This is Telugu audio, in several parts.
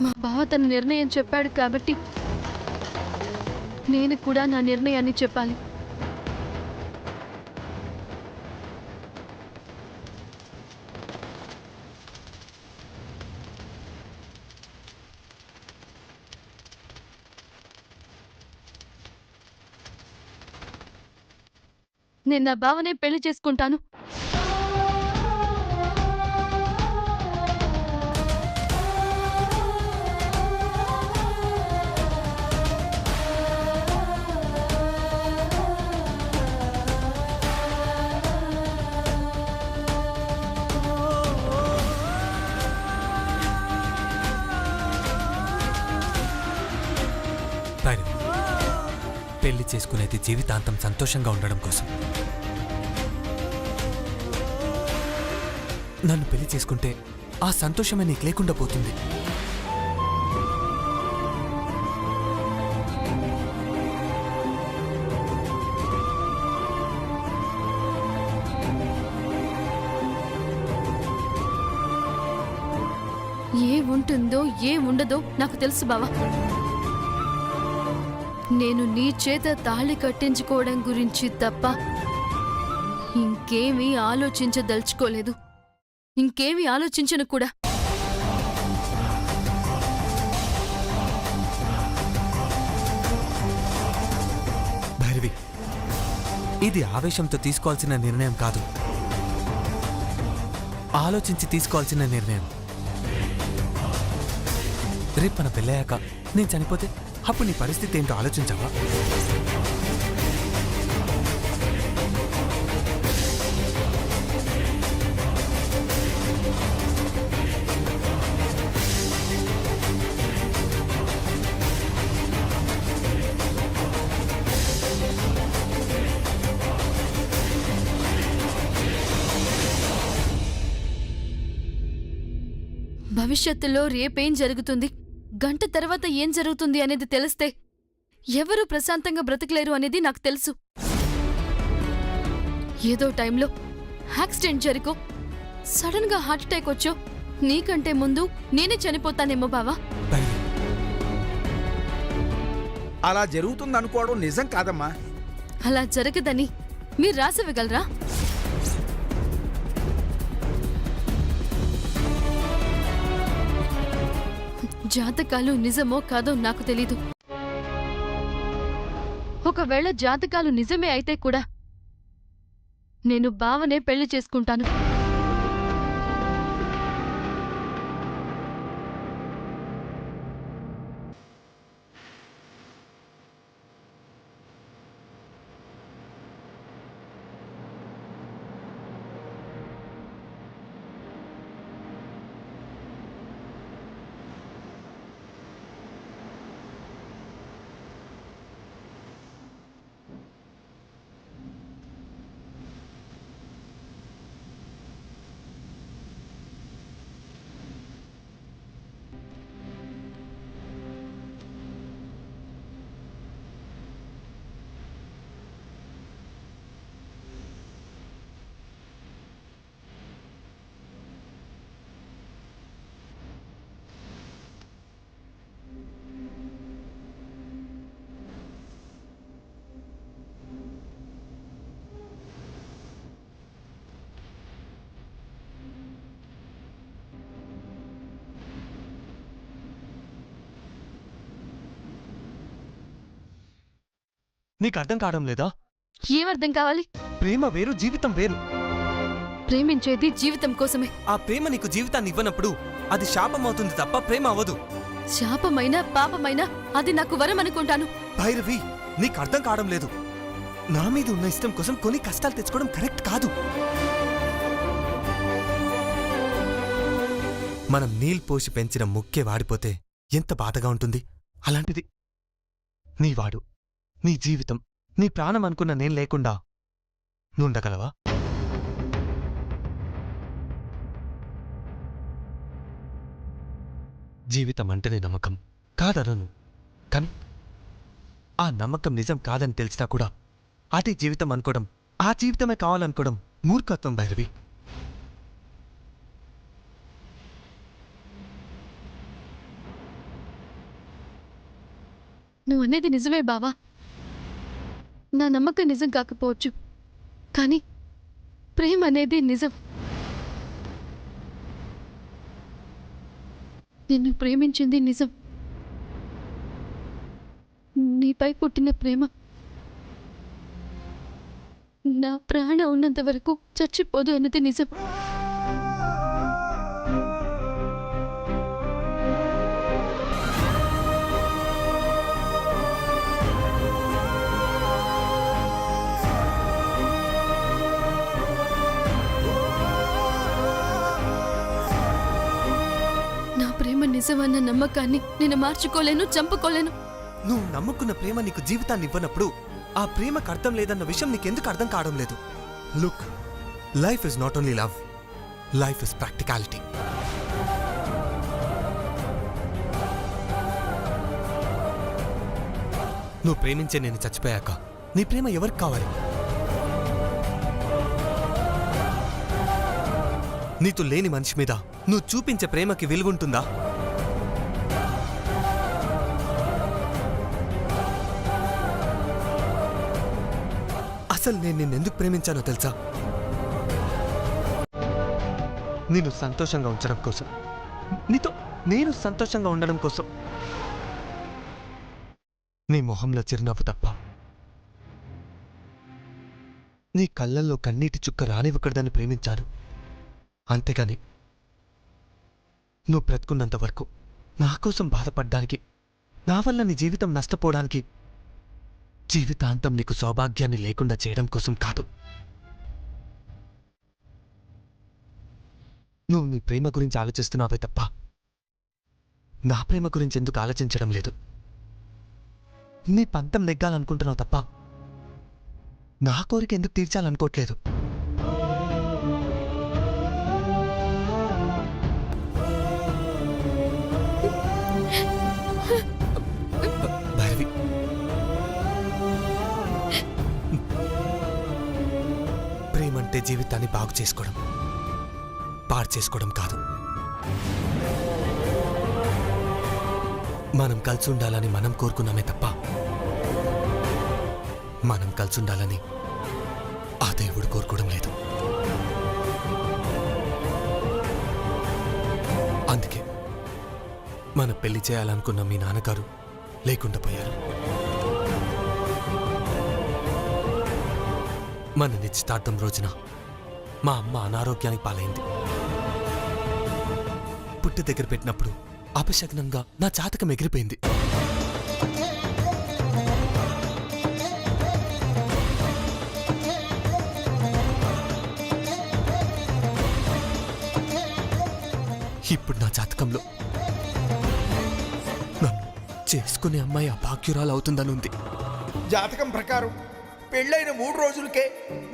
మా బావ తన నిర్ణయం చెప్పాడు కాబట్టి నేను కూడా నా నిర్ణయాన్ని చెప్పాలి. నేను నా బావనే పెళ్లి చేసుకుంటాను. పెళ్లి చేసుకునేది జీవితాంతం సంతోషంగా ఉండడం కోసం. నన్ను పెళ్లి చేసుకుంటే ఆ సంతోషమే నీకు లేకుండా పోతుంది. ఏ ఉంటుందో ఏ ఉండదో నాకు తెలుసు బావా. నేను నీ చేత తాళి కట్టించుకోవడం గురించి తప్ప ఇంకేమీ ఆలోచించదలుచుకోలేదు. ఇంకేమీ ఆలోచించను కూడా. భైరవి, ఇది ఆవేశంతో తీసుకోవాల్సిన నిర్ణయం కాదు, ఆలోచించి తీసుకోవాల్సిన నిర్ణయం. రేపు మన పెళ్ళయ్యాక నేను చనిపోతే అప్పుడు నీ పరిస్థితి ఏంటో ఆలోచించావా? భవిష్యత్తులో రేపేం జరుగుతుంది, గంట తర్వాత ఏం జరుగుతుంది అనేది తెలిస్తే ఎవరూ ప్రశాంతంగా బ్రతకలేరు అనేది నాకు తెలుసు. ఏదో టైంలో యాక్సిడెంట్ జరిగో, సడన్ గా హార్ట్ అటాక్ వచ్చో నీకంటే ముందు నేనే చనిపోతానేమో బావా. అలా జరుగుతుందనుకోవడం నిజం కాదమ్మా. అలా జరగదని మీరు రాసివ్వగలరా? జాతకాలు నిజమో కాదో నాకు తెలీదు. ఒకవేళ జాతకాలు నిజమే అయితే కూడా నేను బావనే పెళ్లి చేసుకుంటాను. నీకు అర్థం కావడం లేదా? ఏమర్థం కావాలి? ప్రేమ వేరు, జీవితం వేరు. ప్రేమించేది జీవితం కోసమే. ఆ ప్రేమ నీకు జీవితాన్ని ఇవ్వనప్పుడు అది శాపం అవుతుంది తప్ప ప్రేమ అవ్వదు. శాపమైనా పాపమైనా అది నాకు వరం అనుకుంటాను. భైరవి, నీకు అర్థం కావడం లేదు. నా మీద ఉన్న ఇష్టం కోసం కొన్ని కష్టాలు తెచ్చుకోవడం కరెక్ట్ కాదు. మనం నీళ్ళు పోసి పెంచిన ముక్కే వాడిపోతే ఎంత బాధగా ఉంటుంది. అలాంటిది నీ వాడు, నీ జీవితం, నీ ప్రాణం అనుకున్న నేను లేకుండా నువ్వు ఉండగలవా? జీవితం అంటేనే నమ్మకం కాదనను, కానీ ఆ నమ్మకం నిజం కాదని తెలిసినా కూడా అదే జీవితం అనుకోవడం, ఆ జీవితమే కావాలనుకోవడం మూర్ఖత్వం భైరవి. నువ్వు అనేది నిజమే బావా. నా నమ్మకం నిజం కాకపోవచ్చు, కానీ ప్రేమ అనేది నిజం. నిన్ను ప్రేమించింది నిజం. నీపై పుట్టిన ప్రేమ నా ప్రాణం ఉన్నంత వరకు చచ్చిపోదు అన్నది నిజం. నా ప్రేమ నిజమన్న నమ్మకాన్ని నేను మార్చుకోలేను, చంపుకోలేను. నువ్వు నమ్ముకున్న ప్రేమ నీకు జీవితాన్ని ఇవ్వనప్పుడు ఆ ప్రేమకు అర్థం లేదన్న విషయం నీకెందుకు అర్థం కావడం లేదు? Look, life is not only love, life is practicality. నువ్వు ప్రేమించే నేను చచ్చిపోయాక నీ ప్రేమ ఎవరికి కావాలి? నీతో లేని మనిషి మీద నువ్వు చూపించే ప్రేమకి విలువుంటుందా? అసలు నేను నిన్నెందుకు ప్రేమించానో తెలుసా? నేను సంతోషంగా ఉంచడం కోసం, నీతో నేను సంతోషంగా ఉండడం కోసం. నీ మొహంలో చిరునవ్వు తప్ప నీ కళ్ళల్లో కన్నీటి చుక్క రానివ్వకూడదని ప్రేమించాను. అంతేగాని నువ్వు బ్రతుకున్నంత వరకు నా కోసం బాధపడ్డానికి, నా వల్ల నీ జీవితం నష్టపోవడానికి, జీవితాంతం నీకు సౌభాగ్యాన్ని లేకుండా చేయడం కోసం కాదు. నువ్వు నీ ప్రేమ గురించి ఆలోచిస్తున్నావే తప్ప నా ప్రేమ గురించి ఎందుకు ఆలోచించడం లేదు. నీ పంతం నెగ్గాలనుకుంటున్నావు తప్ప నా కోరిక ఎందుకు తీర్చాలనుకోవట్లేదు. భైరవి, ప్రేమంటే జీవితాన్ని బాగు చేసుకోవడం, పాడు చేసుకోవడం కాదు. మనం కలిసి ఉండాలని మనం కోరుకున్నామే తప్ప మనం కలిసి ఉండాలని ఆ దేవుడు కోరుకోవడం లేదు. అందుకే మన పెళ్లి చేయాలనుకున్న మీ నాన్నగారు లేకుండా పోయారు. మన నిశ్చితార్థం రోజున మా అమ్మ అనారోగ్యానికి పాలైంది. పుట్టి దగ్గర పెట్టినప్పుడు అపశగ్నంగా నా జాతకం ఎగిరిపోయింది. ఇప్పుడు నా జాతకంలో నన్ను చేసుకునే అమ్మాయి అభాగ్యురాలు అవుతుందని ఉంది. జాతకం ప్రకారం పెళ్ళైన 3 రోజులకే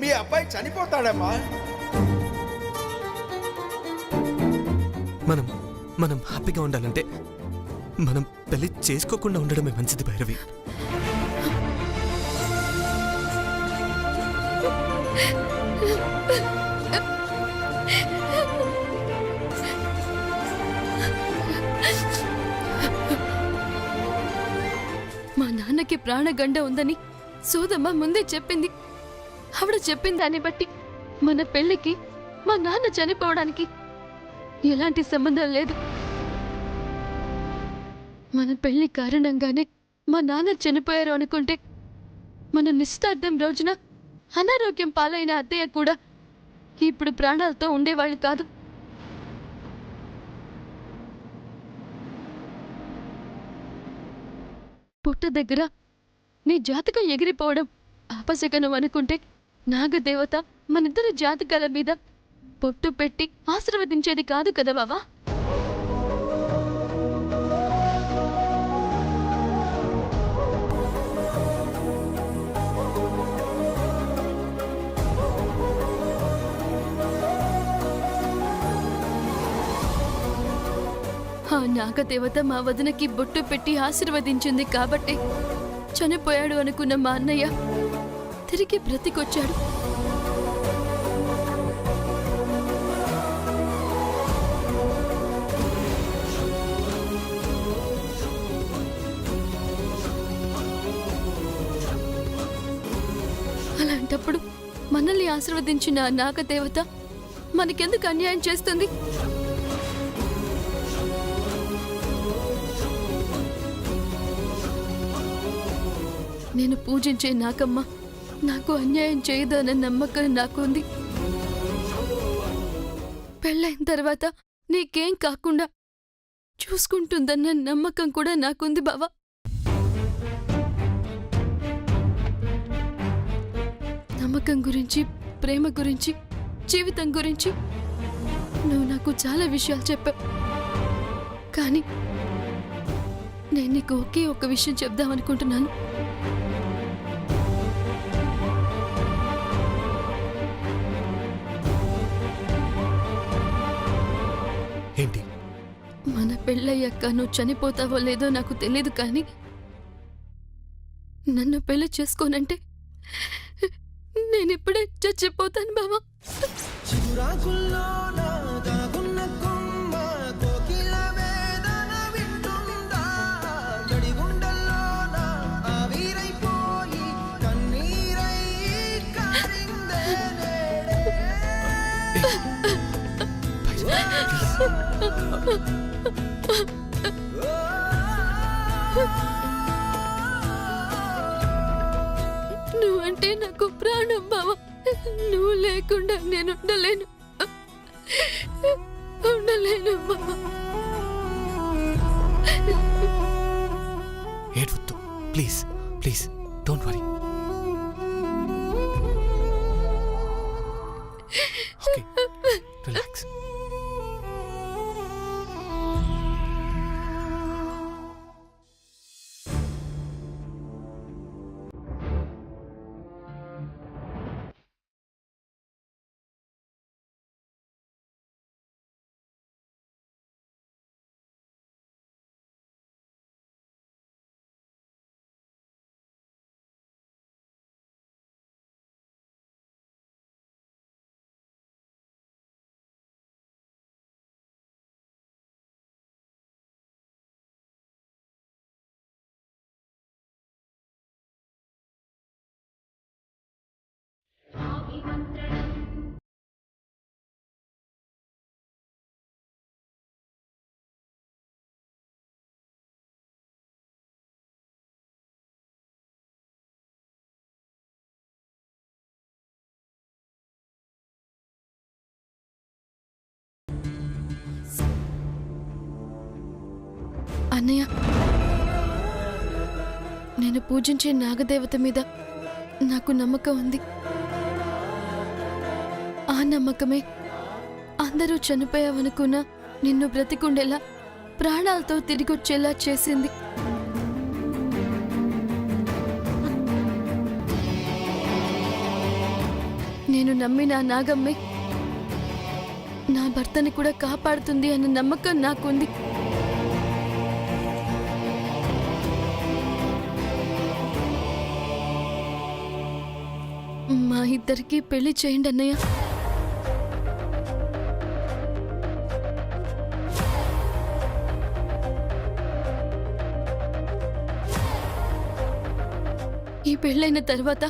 మీ అబ్బాయి చనిపోతాడమ్మా. మనం హ్యాపీగా ఉండాలంటే మనం పెళ్లి చేసుకోకుండా ఉండడమే మంచిది భైరవి. మా నాన్నకి ప్రాణగండ ఉందని సోదమ్మ ముందే చెప్పింది. ఆవిడ చెప్పిన దాన్ని బట్టి మన పెళ్లికి మా నాన్న చనిపోవడానికి ఎలాంటి సంబంధం లేదు. మన పెళ్లి కారణంగానే మా నాన్న చనిపోయారు అనుకుంటే మన నిశ్చితార్థం రోజున అనారోగ్యం పాలైన అత్తయ్య కూడా ఇప్పుడు ప్రాణాలతో ఉండేవాళ్ళు కాదు. పుట్ట దగ్గర నీ జాతకం ఎగిరిపోవడం అపశకనం అనుకుంటే నాగదేవత మనిద్దరి జాతకాల మీద పొట్టు పెట్టి ఆశీర్వదించేది కాదు కదా బావా. ఆ నాగదేవత మా వదినకి బొట్టు పెట్టి ఆశీర్వదించింది కాబట్టి చనిపోయాడు అనుకున్న మా అన్నయ్య తిరిగి బ్రతికొచ్చాడు. అలాంటప్పుడు మనల్ని ఆశీర్వదించిన ఆ నాగదేవత మనకెందుకు అన్యాయం చేస్తుంది? నేను పూజించే నాకమ్మ నాకు అన్యాయం చేయదన్న నమ్మకం నాకుంది. పెళ్ళైన తర్వాత నీకేం కాకుండా చూసుకుంటుందన్న నమ్మకం కూడా నాకుంది బావా. నమ్మకం గురించి, ప్రేమ గురించి, జీవితం గురించి నువ్వు నాకు చాలా విషయాలు చెప్పావు. కానీ నేను నీకు ఒకే ఒక విషయం చెప్దామనుకుంటున్నాను. ఏంటి? మన పెళ్ళయ్యాక నువ్వు చనిపోతావో లేదో నాకు తెలీదు, కానీ నన్ను పెళ్లి చేసుకోనంటే నేనిప్పుడే చచ్చిపోతాను బావా. నువ్వంటే నాకు ప్రాణం బావా. నువ్వు లేకుండా నేను ఉండలేను బావా. ఏడవద్దు please, please don't worry. Okay, relax. అన్నయ్య, నేను పూజించే నాగదేవత మీద నాకు నమ్మకం ఉంది. ఆ నమ్మకమే అందరూ చనిపోయావనుకున్నా నిన్ను బ్రతికుండేలా ప్రాణాలతో తిరిగొచ్చేలా చేసింది. నేను నమ్మిన ఆ నాగమ్మే నా భర్తని కూడా కాపాడుతుంది అన్న నమ్మకం నాకుంది. మా ఇద్దరికి పెళ్లి చేయండి అన్నయ్య. ఈ పెళ్ళైన తర్వాత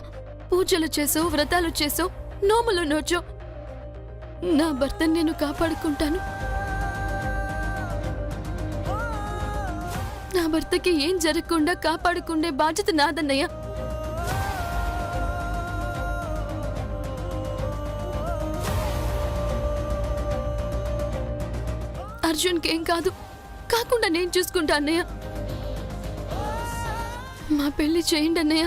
పూజలు చేసో, వ్రతాలు చేసో, నోములు నోచో నా భర్తని నేను కాపాడుకుంటాను. నా భర్తకి ఏం జరగకుండా కాపాడుకునే బాధ్యత నాదన్నయ్య. అర్జున్కి ఏం కాదు, కాకుండా నేను చూసుకుంటా అన్నయ్య. మా పెళ్లి చేయండి అన్నయ్య.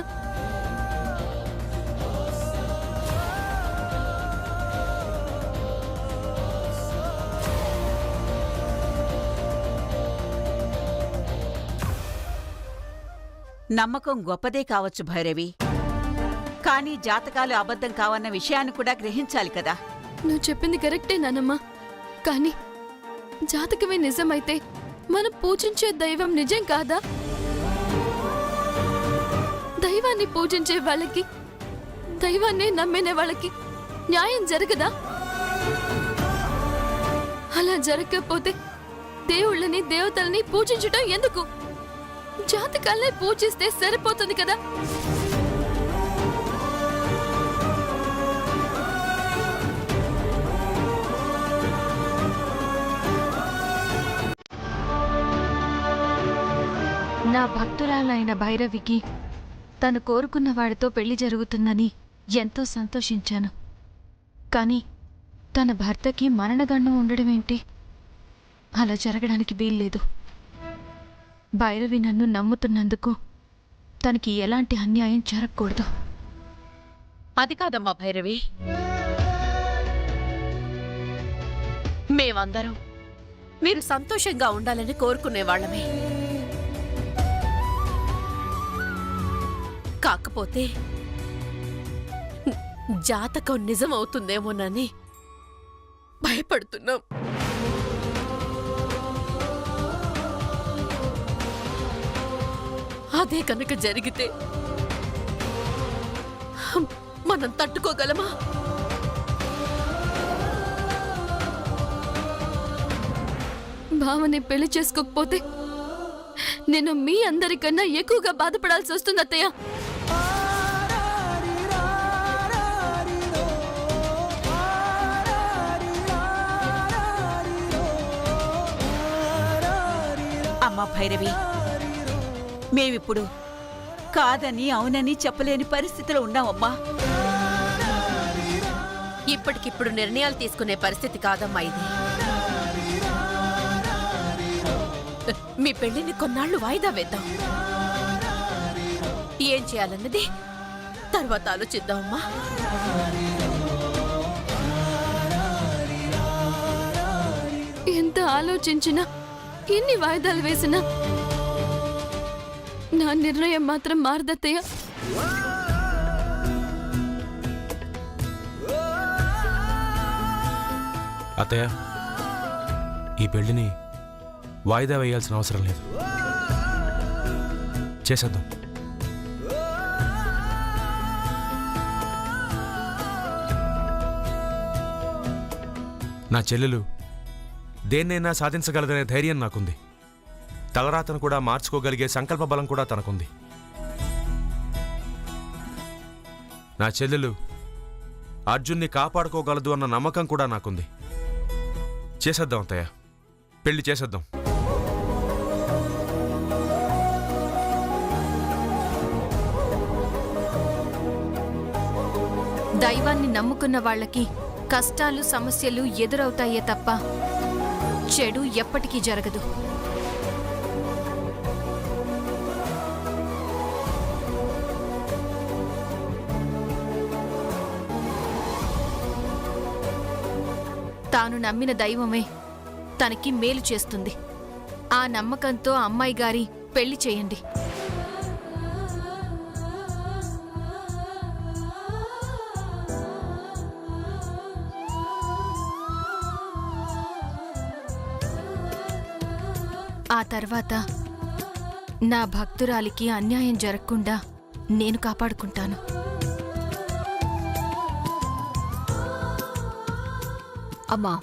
నమ్మకం గొప్పదే కావచ్చు భైరవి, కానీ జాతకాలు అబద్ధం కావన్న విషయాన్ని కూడా గ్రహించాలి కదా. నువ్వు చెప్పింది కరెక్టే నానమ్మ, కానీ జాతకమే నిజమైతే మనం పూజించే దైవం నిజం కాదా? దైవాన్ని పూజించే వాళ్ళకి, దైవాన్నే నమ్మిన వాళ్ళకి న్యాయం జరగదా? అలా జరగకపోతే దేవుళ్ళని, దేవతల్ని పూజించటం ఎందుకు? జాతకాలనే పూజిస్తే సరిపోతుంది కదా. నా భక్తురాలైన భైరవికి తను కోరుకున్న వాడితో పెళ్లి జరుగుతుందని ఎంతో సంతోషించాను. కానీ తన భర్తకి మరణగండం ఉండడమేంటి? అలా జరగడానికి వీల్లేదు. భైరవి నన్ను నమ్ముతున్నందుకు తనకి ఎలాంటి అన్యాయం జరగకూడదు. అది కాదమ్మా భైరవి, మేమందరం మీరు సంతోషంగా ఉండాలని కోరుకునేవాళ్లమే. కాకపోతే జాతకం నిజమవుతుందేమోనని భయపడుతున్నాం. అదే కనుక జరిగితే మనం తట్టుకోగలమా? భావని పెళ్లి చేసుకోకపోతే నేను మీ అందరికన్నా ఎక్కువగా బాధపడాల్సి వస్తుంది అత్తయ్య. అమ్మా భైరవి, మేమిప్పుడు కాదని అవునని చెప్పలేని పరిస్థితిలో ఉన్నామమ్మా. ఇప్పటికిప్పుడు నిర్ణయాలు తీసుకునే పరిస్థితి కాదమ్మా ఇది. మీ పెళ్లిని కొన్నాళ్లు వాయిదా వేద్దాం. ఏం చేయాలన్నది తర్వాత ఆలోచిద్దామమ్మా. ఎంత ఆలోచించినా ఎన్ని వాయిదాలు వేసినా నా నిర్ణయం మాత్రం మారదత్తయ్య. అత్తయ్య, ఈ పెళ్లిని వాయిదా వేయాల్సిన అవసరం లేదు, చేసేద్దాం. నా చెల్లెలు దేన్నైనా సాధించగలదనే ధైర్యం నాకుంది. తలరాతను కూడా మార్చుకోగలిగే సంకల్ప బలం కూడా తనకుంది. నా చెల్లెలు అర్జున్ని కాపాడుకోగలదు అన్న నమ్మకం కూడా నాకుంది. చేసేద్దాం అత్తయ్య, పెళ్లి చేసేద్దాం. దైవాన్ని నమ్ముకున్న వాళ్ళకి కష్టాలు సమస్యలు ఎదురవుతాయే తప్ప చెడు ఎప్పటికీ జరగదు. తాను నమ్మిన దైవమే తనకి మేలు చేస్తుంది. ఆ నమ్మకంతో అమ్మాయి గారి పెళ్లి చేయండి. ఆ తర్వాత నా భక్తురాలికి అన్యాయం జరగకుండా నేను కాపాడుకుంటాను. అమ్మా,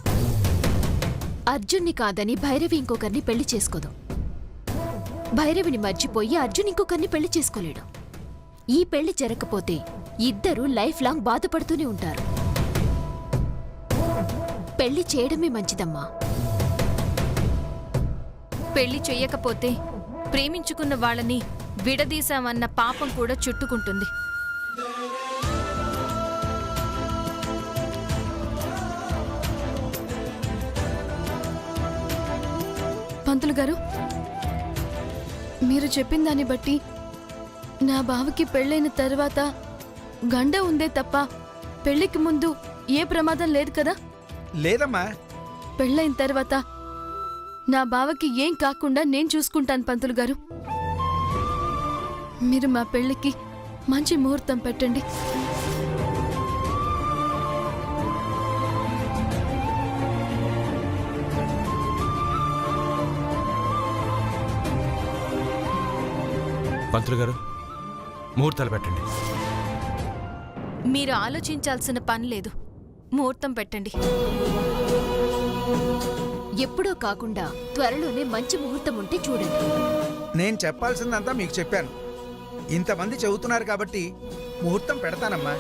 అర్జున్ని కాదని భైరవి ఇంకొకరిని పెళ్లి చేసుకోదు. భైరవిని మర్చిపోయి అర్జున్ ఇంకొకరిని పెళ్లి చేసుకోలేడు. ఈ పెళ్లి జరగకపోతే ఇద్దరూ లైఫ్ లాంగ్ బాధపడుతూనే ఉంటారు. పెళ్లి చేయడమే మంచిదమ్మా. పెళ్లి చెయ్యకపోతే ప్రేమించుకున్న వాళ్ళని విడదీశామన్న పాపం కూడా చుట్టుకుంటుంది. పంతులు గారు, మీరు చెప్పిన దాన్ని బట్టి నా బావకి పెళ్ళైన తర్వాత గండ ఉందే తప్ప పెళ్లికి ముందు ఏ ప్రమాదం లేదు కదా? లేదమ్మా. పెళ్ళైన తర్వాత నా బావకి ఏం కాకుండా నేను చూసుకుంటాను పంతులు గారు. మీరు మా పెళ్లికి మంచి ముహూర్తం పెట్టండి. పంతులు గారు, ముహూర్తాలు పెట్టండి. మీరు ఆలోచించాల్సిన పని లేదు, ముహూర్తం పెట్టండి. ఎప్పుడో కాకుండా త్వరలోనే మంచి ముహూర్తం ఉంటే చూడండి. నేను చెప్పాల్సిందంతా మీకు చెప్పాను. ఇంతమంది చెబుతున్నారు కాబట్టి ముహూర్తం పెడతానమ్మా.